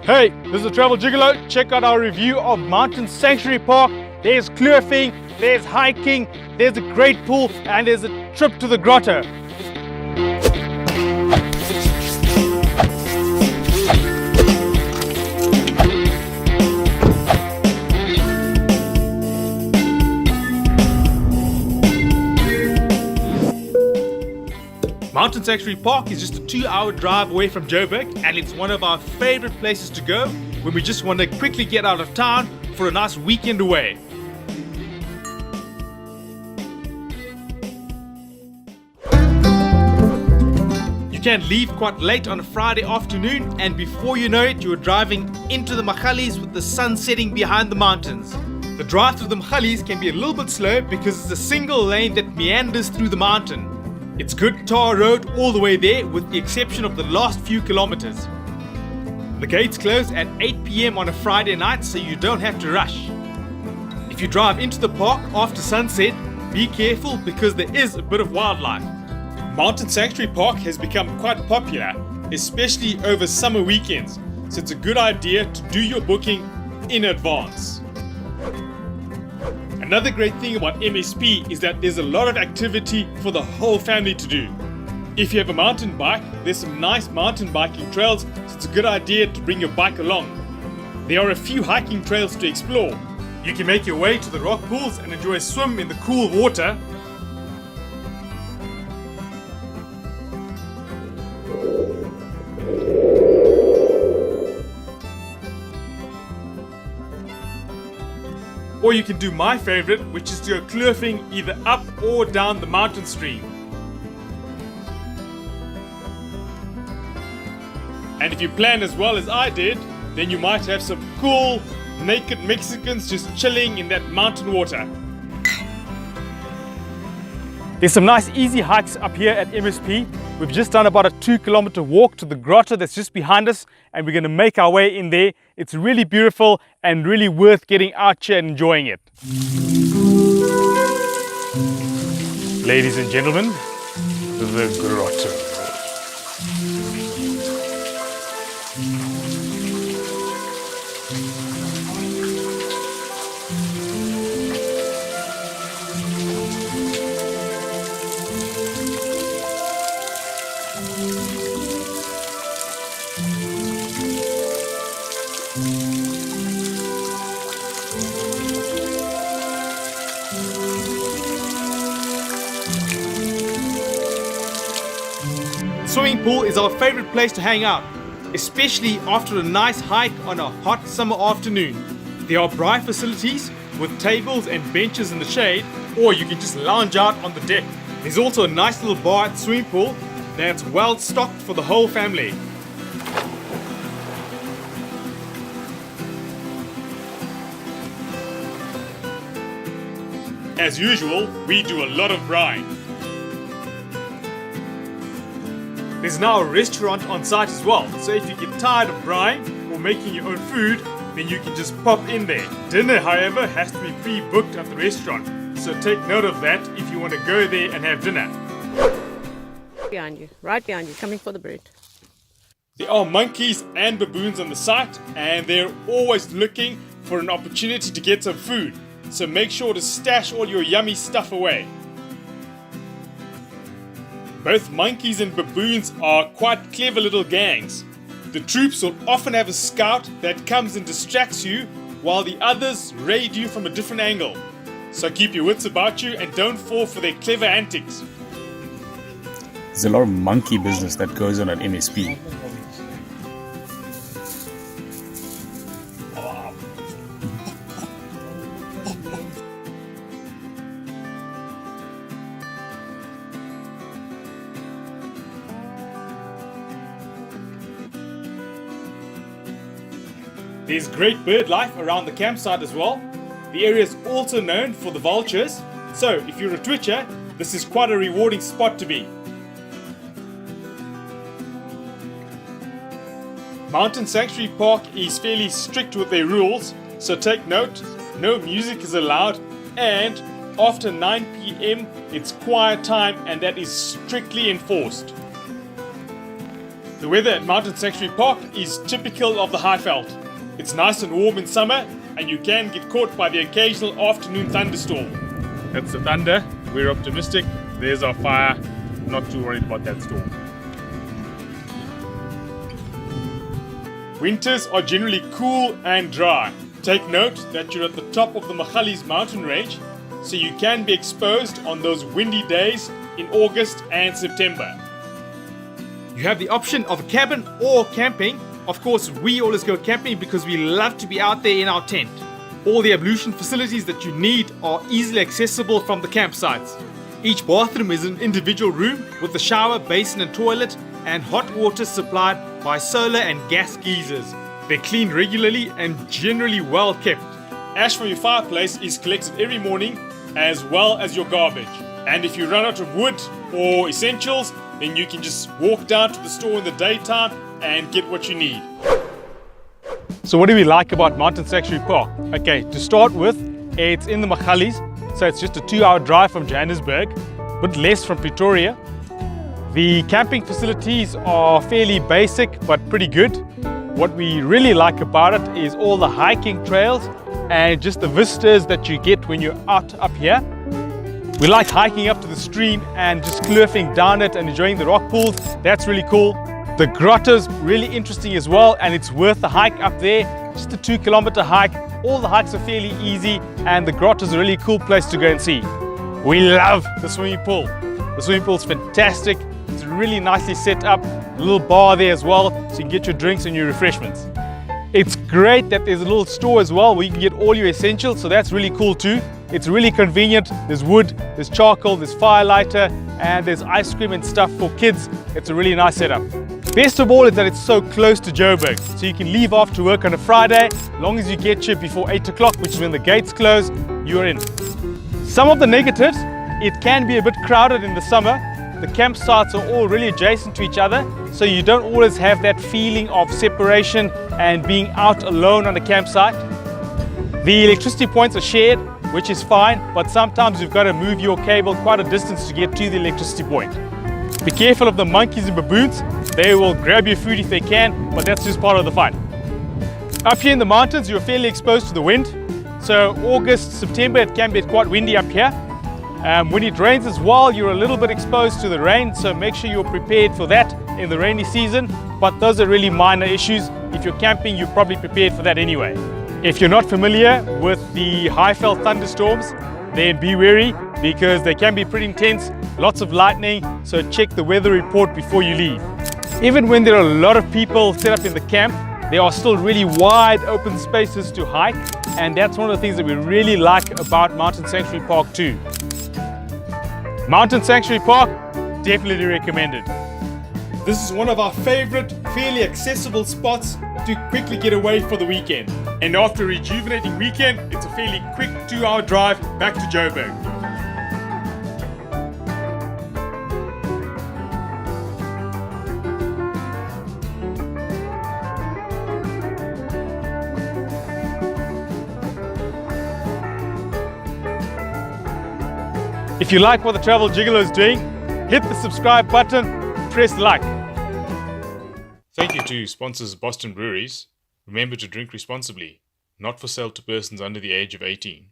Hey, this is the Travel Gigolo. Check out our review of Mountain Sanctuary Park. There's kloofing, there's hiking, there's a great pool, and there's a trip to the grotto. Mountain Sanctuary Park is just a 2-hour drive away from Joburg, and it's one of our favorite places to go when we just want to quickly get out of town for a nice weekend away. You can leave quite late on a Friday afternoon, and before you know it, you're driving into the Magalies with the sun setting behind the mountains. The drive through the Magalies can be a little bit slow because it's a single lane that meanders through the mountain. It's good tar road all the way there, with the exception of the last few kilometers. The gates close at 8 p.m. on a Friday night, so you don't have to rush. If you drive into the park after sunset, be careful because there is a bit of wildlife. Mountain Sanctuary Park has become quite popular, especially over summer weekends, so it's a good idea to do your booking in advance. Another great thing about MSP is that there's a lot of activity for the whole family to do. If you have a mountain bike, there's some nice mountain biking trails, so it's a good idea to bring your bike along. There are a few hiking trails to explore. You can make your way to the rock pools and enjoy a swim in the cool water. Or you can do my favorite, which is to go kloofing either up or down the mountain stream. And if you plan as well as I did, then you might have some cool naked Mexicans just chilling in that mountain water. There's some nice easy hikes up here at MSP. We've just done about a 2-kilometer walk to the grotto that's just behind us, and we're going to make our way in there. It's really beautiful and really worth getting out here and enjoying it. Ladies and gentlemen, the grotto. The swimming pool is our favorite place to hang out, especially after a nice hike on a hot summer afternoon. There are braai facilities with tables and benches in the shade, or you can just lounge out on the deck. There's also a nice little bar at the swimming pool that's well stocked for the whole family. As usual, we do a lot of braai. There's now a restaurant on site as well, so if you get tired of braaiing or making your own food, then you can just pop in there. Dinner, however, has to be pre-booked at the restaurant, so take note of that if you want to go there and have dinner. Behind you, right behind you, coming for the bread. There are monkeys and baboons on the site, and they're always looking for an opportunity to get some food, so make sure to stash all your yummy stuff away. Both monkeys and baboons are quite clever little gangs. The troops will often have a scout that comes and distracts you, while the others raid you from a different angle. So keep your wits about you and don't fall for their clever antics. There's a lot of monkey business that goes on at MSP. There's great bird life around the campsite as well. The area is also known for the vultures, so if you're a twitcher, this is quite a rewarding spot to be. Mountain Sanctuary Park is fairly strict with their rules, so take note, no music is allowed, and after 9 p.m. it's quiet time, and that is strictly enforced. The weather at Mountain Sanctuary Park is typical of the Highveld. It's nice and warm in summer, and you can get caught by the occasional afternoon thunderstorm. That's the thunder. We're optimistic. There's our fire. Not too worried about that storm. Winters are generally cool and dry. Take note that you're at the top of the Magalies mountain range, so you can be exposed on those windy days in August and September. You have the option of a cabin or camping. Of course, we always go camping because we love to be out there in our tent. All the ablution facilities that you need are easily accessible from the campsites. Each bathroom is an individual room with a shower, basin and toilet, and hot water supplied by solar and gas geysers. They're cleaned regularly and generally well kept. Ash from your fireplace is collected every morning, as well as your garbage. And if you run out of wood or essentials, then you can just walk down to the store in the daytime and get what you need. So what do we like about Mountain Sanctuary Park? Okay, to start with, it's in the Magalies, so it's just a 2-hour drive from Johannesburg, but less from Pretoria. The camping facilities are fairly basic but pretty good. What we really like about it is all the hiking trails and just the vistas that you get when you're out up here. We like hiking up to the stream and just kloofing down it and enjoying the rock pools. That's really cool. The grotto's really interesting as well, and it's worth the hike up there. Just a 2-kilometer hike. All the hikes are fairly easy, and the grotto's a really cool place to go and see. We love the swimming pool. The swimming pool's fantastic. It's really nicely set up. A little bar there as well, so you can get your drinks and your refreshments. It's great that there's a little store as well where you can get all your essentials, so that's really cool too. It's really convenient. There's wood, there's charcoal, there's fire lighter, and there's ice cream and stuff for kids. It's a really nice setup. Best of all is that it's so close to Joburg, so you can leave after work on a Friday. As long as you get here before 8 o'clock, which is when the gates close, you're in. Some of the negatives, it can be a bit crowded in the summer. The campsites are all really adjacent to each other, so you don't always have that feeling of separation and being out alone on the campsite. The electricity points are shared, which is fine, but sometimes you've got to move your cable quite a distance to get to the electricity point. Be careful of the monkeys and baboons. They will grab your food if they can, but that's just part of the fun. Up here in the mountains, you're fairly exposed to the wind. So August, September, it can be quite windy up here. When it rains as well, you're a little bit exposed to the rain, so make sure you're prepared for that in the rainy season. But those are really minor issues. If you're camping, you're probably prepared for that anyway. If you're not familiar with the Highveld thunderstorms, then be wary because they can be pretty intense, lots of lightning, so check the weather report before you leave. Even when there are a lot of people set up in the camp, there are still really wide open spaces to hike, and that's one of the things that we really like about Mountain Sanctuary Park too. Mountain Sanctuary Park, definitely recommended. This is one of our favorite, fairly accessible spots to quickly get away for the weekend. And after a rejuvenating weekend, it's a fairly quick 2-hour drive back to Joburg. If you like what the Travel Gigolo is doing, hit the subscribe button, press like. Thank you to sponsors Boston Breweries. Remember to drink responsibly. Not for sale to persons under the age of 18.